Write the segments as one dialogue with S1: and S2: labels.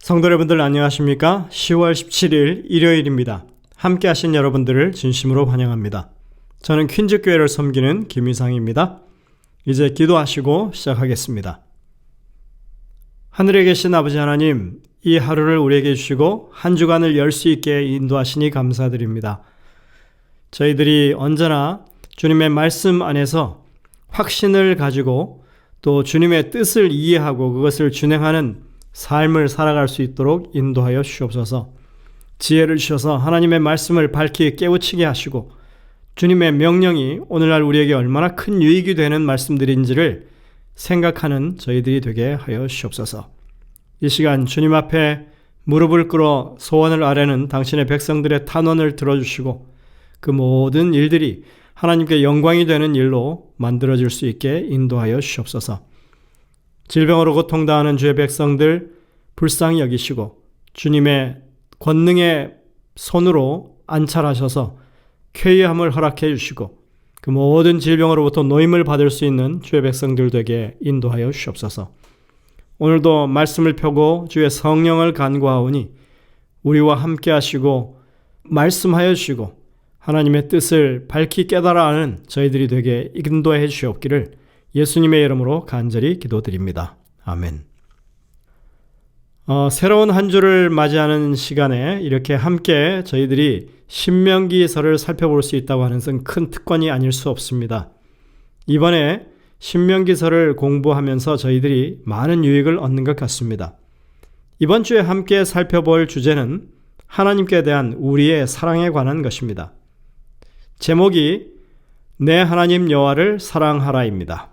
S1: 성도 여러분들 안녕하십니까? 10월 17일 일요일입니다. 함께 하신 여러분들을 진심으로 환영합니다. 저는 퀸즈교회를 섬기는 김희상입니다. 이제 기도하시고 시작하겠습니다. 하늘에 계신 아버지 하나님, 이 하루를 우리에게 주시고 한 주간을 열 수 있게 인도하시니 감사드립니다. 저희들이 언제나 주님의 말씀 안에서 확신을 가지고 또 주님의 뜻을 이해하고 그것을 준행하는 삶을 살아갈 수 있도록 인도하여 주시옵소서. 지혜를 주셔서 하나님의 말씀을 밝히 깨우치게 하시고 주님의 명령이 오늘날 우리에게 얼마나 큰 유익이 되는 말씀들인지를 생각하는 저희들이 되게 하여 주시옵소서. 이 시간 주님 앞에 무릎을 꿇어 소원을 아뢰는 당신의 백성들의 탄원을 들어주시고 그 모든 일들이 하나님께 영광이 되는 일로 만들어질 수 있게 인도하여 주시옵소서. 질병으로 고통당하는 주의 백성들 불쌍히 여기시고 주님의 권능의 손으로 안찰하셔서 쾌유함을 허락해 주시고 그 모든 질병으로부터 노임을 받을 수 있는 주의 백성들 되게 인도하여 주시옵소서. 오늘도 말씀을 펴고 주의 성령을 간구하오니 우리와 함께 하시고 말씀하여 주시고 하나님의 뜻을 밝히 깨달아 아는 저희들이 되게 인도해 주시옵기를 예수님의 이름으로 간절히 기도드립니다. 아멘. 새로운 한 주를 맞이하는 시간에 이렇게 함께 저희들이 신명기서를 살펴볼 수 있다고 하는 것은 큰 특권이 아닐 수 없습니다. 이번에 신명기서를 공부하면서 저희들이 많은 유익을 얻는 것 같습니다. 이번 주에 함께 살펴볼 주제는 하나님께 대한 우리의 사랑에 관한 것입니다. 제목이 내 하나님 여호와를 사랑하라입니다.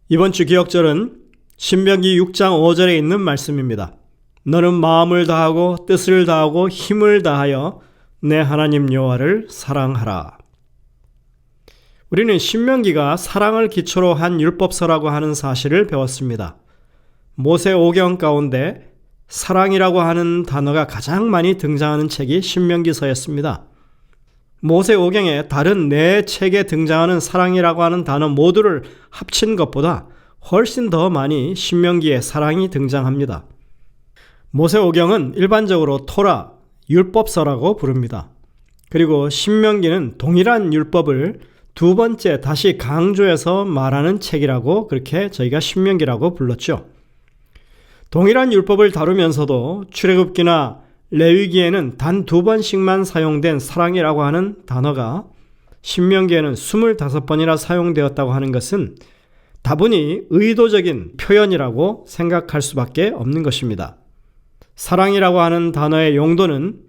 S1: 이번 주 기억절은 신명기 6장 5절에 있는 말씀입니다. 너는 마음을 다하고 뜻을 다하고 힘을 다하여 내 하나님 여호와를 사랑하라. 우리는 신명기가 사랑을 기초로 한 율법서라고 하는 사실을 배웠습니다. 모세오경 가운데 사랑이라고 하는 단어가 가장 많이 등장하는 책이 신명기서였습니다. 모세오경에 다른 네 책에 등장하는 사랑이라고 하는 단어 모두를 합친 것보다 훨씬 더 많이 신명기에 사랑이 등장합니다. 모세오경은 일반적으로 토라, 율법서라고 부릅니다. 그리고 신명기는 동일한 율법을 두 번째 다시 강조해서 말하는 책이라고 그렇게 저희가 신명기라고 불렀죠. 동일한 율법을 다루면서도 출애굽기나 레위기에는 단 2번씩만 사용된 사랑이라고 하는 단어가 신명기에는 25번이나 사용되었다고 하는 것은 다분히 의도적인 표현이라고 생각할 수밖에 없는 것입니다. 사랑이라고 하는 단어의 용도는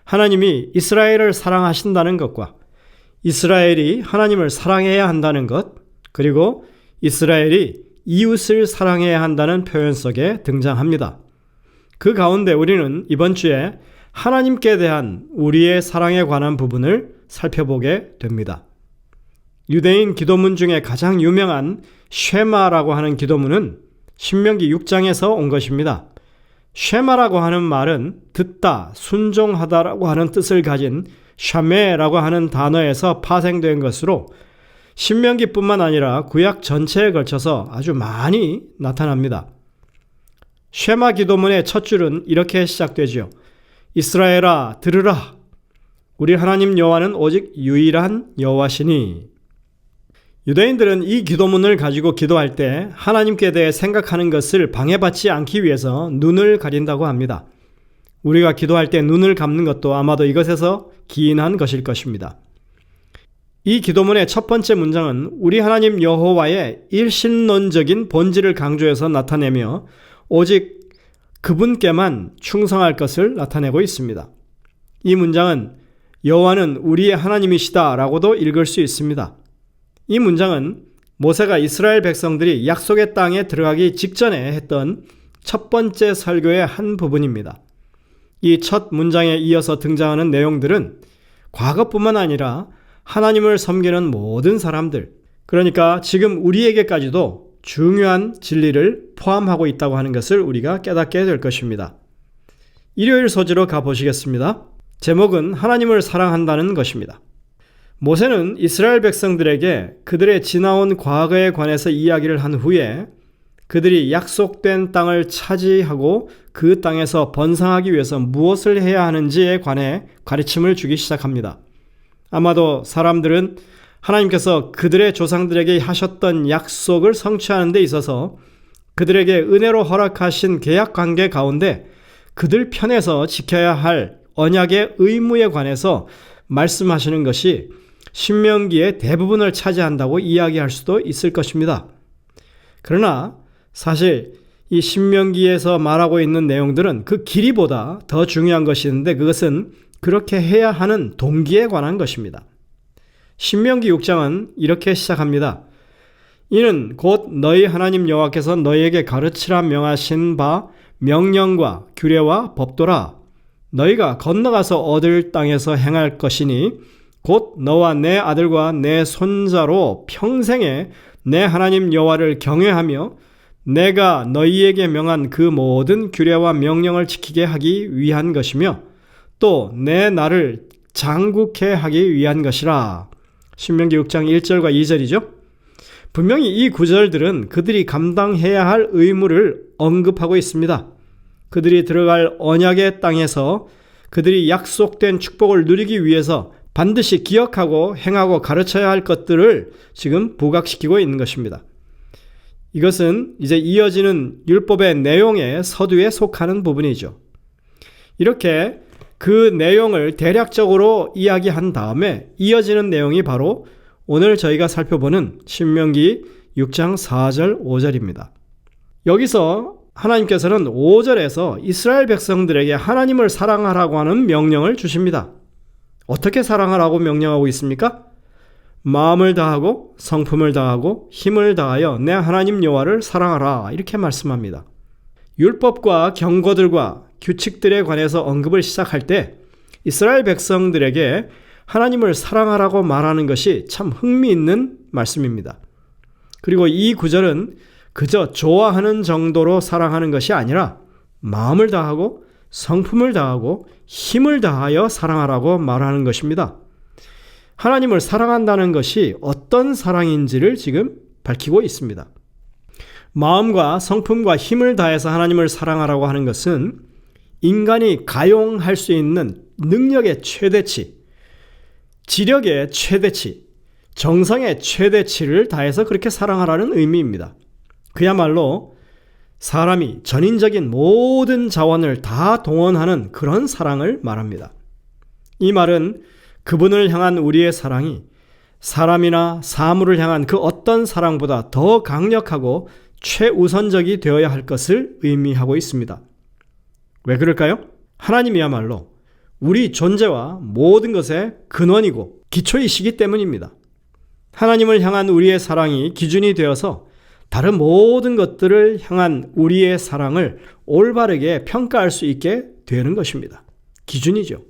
S1: 하나님이 이스라엘을 사랑하신다는 것과 이스라엘이 하나님을 사랑해야 한다는 것, 그리고 이스라엘이 이웃을 사랑해야 한다는 표현 속에 등장합니다. 그 가운데 우리는 이번 주에 하나님께 대한 우리의 사랑에 관한 부분을 살펴보게 됩니다. 유대인 기도문 중에 가장 유명한 쉐마라고 하는 기도문은 신명기 6장에서 온 것입니다. 쉐마라고 하는 말은 듣다, 순종하다라고 하는 뜻을 가진 샤메라고 하는 단어에서 파생된 것으로 신명기뿐만 아니라 구약 전체에 걸쳐서 아주 많이 나타납니다. 쉐마 기도문의 첫 줄은 이렇게 시작되죠. 이스라엘아 들으라. 우리 하나님 여호와는 오직 유일한 여호와시니. 유대인들은 이 기도문을 가지고 기도할 때 하나님께 대해 생각하는 것을 방해받지 않기 위해서 눈을 가린다고 합니다. 우리가 기도할 때 눈을 감는 것도 아마도 이것에서 기인한 것일 것입니다. 이 기도문의 첫 번째 문장은 우리 하나님 여호와의 일신론적인 본질을 강조해서 나타내며 오직 그분께만 충성할 것을 나타내고 있습니다. 이 문장은 여호와는 우리의 하나님이시다 라고도 읽을 수 있습니다. 이 문장은 모세가 이스라엘 백성들이 약속의 땅에 들어가기 직전에 했던 첫 번째 설교의 한 부분입니다. 이 첫 문장에 이어서 등장하는 내용들은 과거뿐만 아니라 하나님을 섬기는 모든 사람들, 그러니까 지금 우리에게까지도 중요한 진리를 포함하고 있다고 하는 것을 우리가 깨닫게 될 것입니다. 일요일 소지로 가보시겠습니다. 제목은 하나님을 사랑한다는 것입니다. 모세는 이스라엘 백성들에게 그들의 지나온 과거에 관해서 이야기를 한 후에 그들이 약속된 땅을 차지하고 그 땅에서 번성하기 위해서 무엇을 해야 하는지에 관해 가르침을 주기 시작합니다. 아마도 사람들은 하나님께서 그들의 조상들에게 하셨던 약속을 성취하는 데 있어서 그들에게 은혜로 허락하신 계약 관계 가운데 그들 편에서 지켜야 할 언약의 의무에 관해서 말씀하시는 것이 신명기의 대부분을 차지한다고 이야기할 수도 있을 것입니다. 그러나 사실 이 신명기에서 말하고 있는 내용들은 그 길이보다 더 중요한 것이 있는데 그것은 그렇게 해야 하는 동기에 관한 것입니다. 신명기 6장은 이렇게 시작합니다. 이는 곧 너희 하나님 여호와께서 너희에게 가르치라 명하신 바 명령과 규례와 법도라. 너희가 건너가서 얻을 땅에서 행할 것이니 곧 너와 내 아들과 내 손자로 평생에 내 하나님 여호와를 경외하며 내가 너희에게 명한 그 모든 규례와 명령을 지키게 하기 위한 것이며 또 내 나를 장국해 하기 위한 것이라. 신명기 6장 1절과 2절이죠. 분명히 이 구절들은 그들이 감당해야 할 의무를 언급하고 있습니다. 그들이 들어갈 언약의 땅에서 그들이 약속된 축복을 누리기 위해서 반드시 기억하고 행하고 가르쳐야 할 것들을 지금 부각시키고 있는 것입니다. 이것은 이제 이어지는 율법의 내용의 서두에 속하는 부분이죠. 이렇게 그 내용을 대략적으로 이야기한 다음에 이어지는 내용이 바로 오늘 저희가 살펴보는 신명기 6장 4절 5절입니다. 여기서 하나님께서는 5절에서 이스라엘 백성들에게 하나님을 사랑하라고 하는 명령을 주십니다. 어떻게 사랑하라고 명령하고 있습니까? 마음을 다하고 성품을 다하고 힘을 다하여 내 하나님 여호와를 사랑하라 이렇게 말씀합니다. 율법과 경고들과 규칙들에 관해서 언급을 시작할 때 이스라엘 백성들에게 하나님을 사랑하라고 말하는 것이 참 흥미있는 말씀입니다. 그리고 이 구절은 그저 좋아하는 정도로 사랑하는 것이 아니라 마음을 다하고 성품을 다하고 힘을 다하여 사랑하라고 말하는 것입니다. 하나님을 사랑한다는 것이 어떤 사랑인지를 지금 밝히고 있습니다. 마음과 성품과 힘을 다해서 하나님을 사랑하라고 하는 것은 인간이 가용할 수 있는 능력의 최대치, 지력의 최대치, 정성의 최대치를 다해서 그렇게 사랑하라는 의미입니다. 그야말로 사람이 전인적인 모든 자원을 다 동원하는 그런 사랑을 말합니다. 이 말은 그분을 향한 우리의 사랑이 사람이나 사물을 향한 그 어떤 사랑보다 더 강력하고 최우선적이 되어야 할 것을 의미하고 있습니다. 왜 그럴까요? 하나님이야말로 우리 존재와 모든 것의 근원이고 기초이시기 때문입니다. 하나님을 향한 우리의 사랑이 기준이 되어서 다른 모든 것들을 향한 우리의 사랑을 올바르게 평가할 수 있게 되는 것입니다. 기준이죠.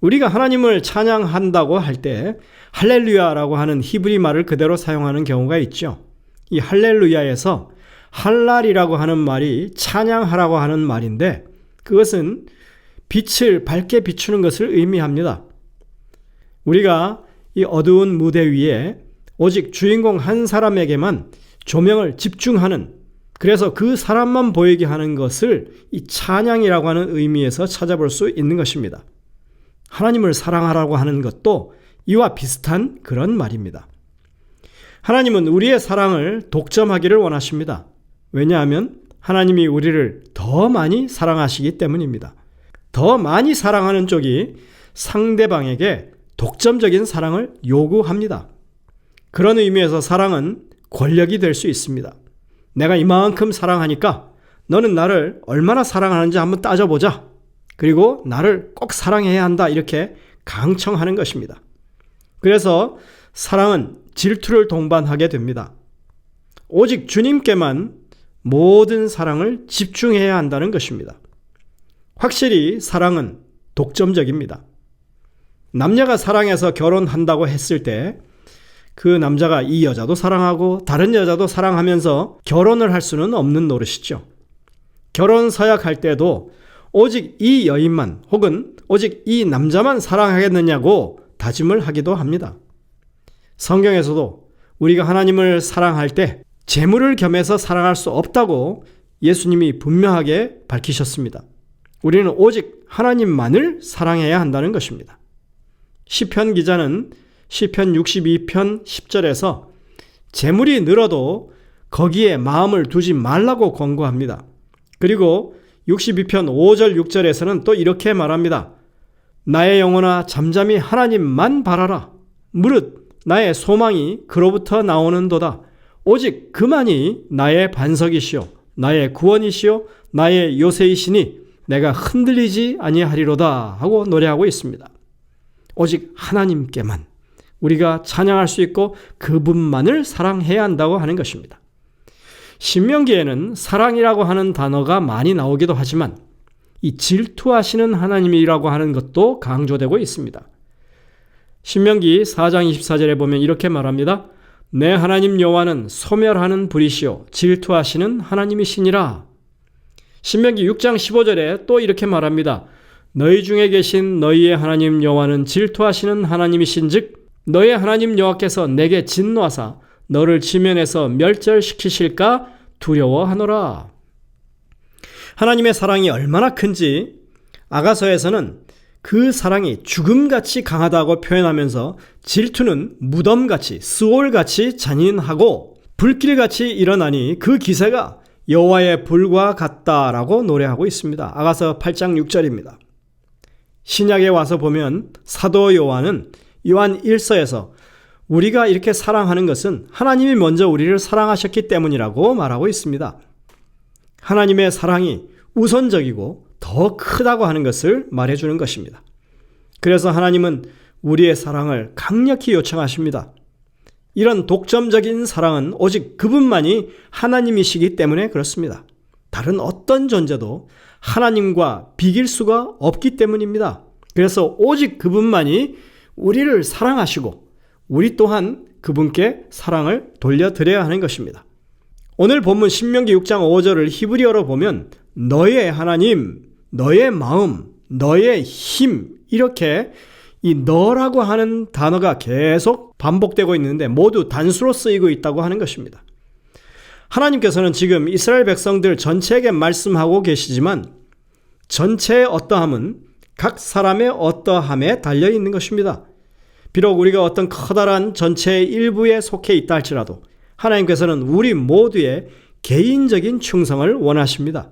S1: 우리가 하나님을 찬양한다고 할 때 할렐루야라고 하는 히브리 말을 그대로 사용하는 경우가 있죠. 이 할렐루야에서 할랄이라고 하는 말이 찬양하라고 하는 말인데 그것은 빛을 밝게 비추는 것을 의미합니다. 우리가 이 어두운 무대 위에 오직 주인공 한 사람에게만 조명을 집중하는, 그래서 그 사람만 보이게 하는 것을 이 찬양이라고 하는 의미에서 찾아볼 수 있는 것입니다. 하나님을 사랑하라고 하는 것도 이와 비슷한 그런 말입니다. 하나님은 우리의 사랑을 독점하기를 원하십니다. 왜냐하면 하나님이 우리를 더 많이 사랑하시기 때문입니다. 더 많이 사랑하는 쪽이 상대방에게 독점적인 사랑을 요구합니다. 그런 의미에서 사랑은 권력이 될 수 있습니다. 내가 이만큼 사랑하니까 너는 나를 얼마나 사랑하는지 한번 따져보자. 그리고 나를 꼭 사랑해야 한다. 이렇게 강청하는 것입니다. 그래서 사랑은 질투를 동반하게 됩니다. 오직 주님께만 모든 사랑을 집중해야 한다는 것입니다. 확실히 사랑은 독점적입니다. 남녀가 사랑해서 결혼한다고 했을 때 그 남자가 이 여자도 사랑하고 다른 여자도 사랑하면서 결혼을 할 수는 없는 노릇이죠. 결혼 서약할 때도 오직 이 여인만 혹은 오직 이 남자만 사랑하겠느냐고 다짐을 하기도 합니다. 성경에서도 우리가 하나님을 사랑할 때 재물을 겸해서 사랑할 수 없다고 예수님이 분명하게 밝히셨습니다. 우리는 오직 하나님만을 사랑해야 한다는 것입니다. 시편 기자는 시편 62편 10절에서 재물이 늘어도 거기에 마음을 두지 말라고 권고합니다. 그리고 62편 5절 6절에서는 또 이렇게 말합니다. 나의 영혼아 잠잠히 하나님만 바라라. 무릇 나의 소망이 그로부터 나오는도다. 오직 그만이 나의 반석이시요 나의 구원이시요 나의 요새이시니 내가 흔들리지 아니하리로다 하고 노래하고 있습니다. 오직 하나님께만 우리가 찬양할 수 있고 그분만을 사랑해야 한다고 하는 것입니다. 신명기에는 사랑이라고 하는 단어가 많이 나오기도 하지만 이 질투하시는 하나님이라고 하는 것도 강조되고 있습니다. 신명기 4장 24절에 보면 이렇게 말합니다. 내 하나님 여호와는 소멸하는 불이시요 질투하시는 하나님이시니라. 신명기 6장 15절에 또 이렇게 말합니다. 너희 중에 계신 너희의 하나님 여호와는 질투하시는 하나님이신즉 너의 하나님 여호와께서 내게 진노하사 너를 지면에서 멸절시키실까 두려워하노라. 하나님의 사랑이 얼마나 큰지 아가서에서는 그 사랑이 죽음같이 강하다고 표현하면서 질투는 무덤같이 스올같이 잔인하고 불길같이 일어나니 그 기세가 여호와의 불과 같다라고 노래하고 있습니다. 아가서 8장 6절입니다. 신약에 와서 보면 사도 요한은 요한 1서에서 우리가 이렇게 사랑하는 것은 하나님이 먼저 우리를 사랑하셨기 때문이라고 말하고 있습니다. 하나님의 사랑이 우선적이고 더 크다고 하는 것을 말해주는 것입니다. 그래서 하나님은 우리의 사랑을 강력히 요청하십니다. 이런 독점적인 사랑은 오직 그분만이 하나님이시기 때문에 그렇습니다. 다른 어떤 존재도 하나님과 비길 수가 없기 때문입니다. 그래서 오직 그분만이 우리를 사랑하시고 우리 또한 그분께 사랑을 돌려드려야 하는 것입니다. 오늘 본문 신명기 6장 5절을 히브리어로 보면 너의 하나님, 너의 마음, 너의 힘 이렇게 이 너라고 하는 단어가 계속 반복되고 있는데 모두 단수로 쓰이고 있다고 하는 것입니다. 하나님께서는 지금 이스라엘 백성들 전체에게 말씀하고 계시지만 전체의 어떠함은 각 사람의 어떠함에 달려있는 것입니다. 비록 우리가 어떤 커다란 전체의 일부에 속해 있다 할지라도 하나님께서는 우리 모두의 개인적인 충성을 원하십니다.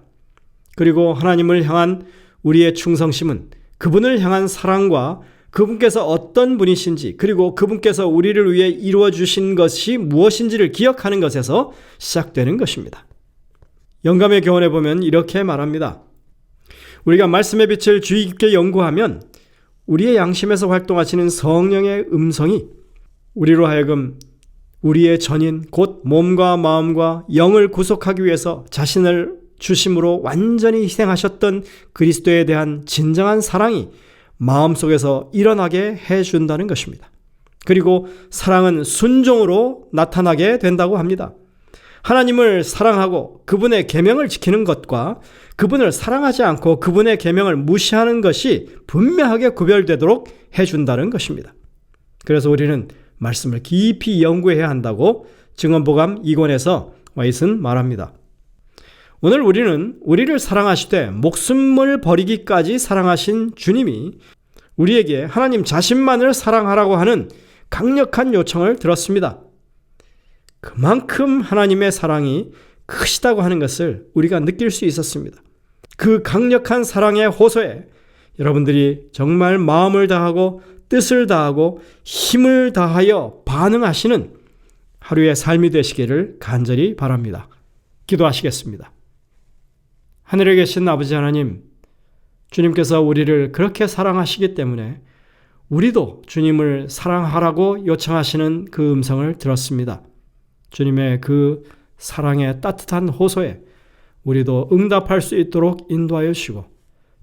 S1: 그리고 하나님을 향한 우리의 충성심은 그분을 향한 사랑과 그분께서 어떤 분이신지 그리고 그분께서 우리를 위해 이루어 주신 것이 무엇인지를 기억하는 것에서 시작되는 것입니다. 영감의 교훈에 보면 이렇게 말합니다. 우리가 말씀의 빛을 주의 깊게 연구하면 우리의 양심에서 활동하시는 성령의 음성이 우리로 하여금 우리의 전인 곧 몸과 마음과 영을 구속하기 위해서 자신을 주심으로 완전히 희생하셨던 그리스도에 대한 진정한 사랑이 마음속에서 일어나게 해준다는 것입니다. 그리고 사랑은 순종으로 나타나게 된다고 합니다. 하나님을 사랑하고 그분의 계명을 지키는 것과 그분을 사랑하지 않고 그분의 계명을 무시하는 것이 분명하게 구별되도록 해준다는 것입니다. 그래서 우리는 말씀을 깊이 연구해야 한다고 증언보감 2권에서 와잇은 말합니다. 오늘 우리는 우리를 사랑하시되 목숨을 버리기까지 사랑하신 주님이 우리에게 하나님 자신만을 사랑하라고 하는 강력한 요청을 들었습니다. 그만큼 하나님의 사랑이 크시다고 하는 것을 우리가 느낄 수 있었습니다. 그 강력한 사랑의 호소에 여러분들이 정말 마음을 다하고 뜻을 다하고 힘을 다하여 반응하시는 하루의 삶이 되시기를 간절히 바랍니다. 기도하시겠습니다. 하늘에 계신 아버지 하나님, 주님께서 우리를 그렇게 사랑하시기 때문에 우리도 주님을 사랑하라고 요청하시는 그 음성을 들었습니다. 주님의 그 사랑의 따뜻한 호소에 우리도 응답할 수 있도록 인도하여 주시고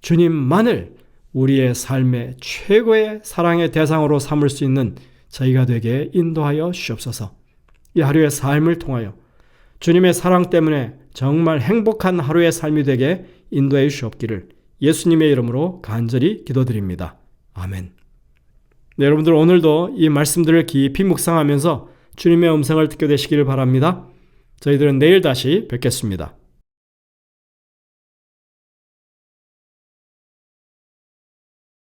S1: 주님만을 우리의 삶의 최고의 사랑의 대상으로 삼을 수 있는 저희가 되게 인도하여 주시옵소서. 이 하루의 삶을 통하여 주님의 사랑 때문에 정말 행복한 하루의 삶이 되게 인도해 주시옵기를 예수님의 이름으로 간절히 기도드립니다. 아멘. 네, 여러분들 오늘도 이 말씀들을 깊이 묵상하면서 주님의 음성을 듣게 되시기를 바랍니다. 저희들은 내일 다시 뵙겠습니다.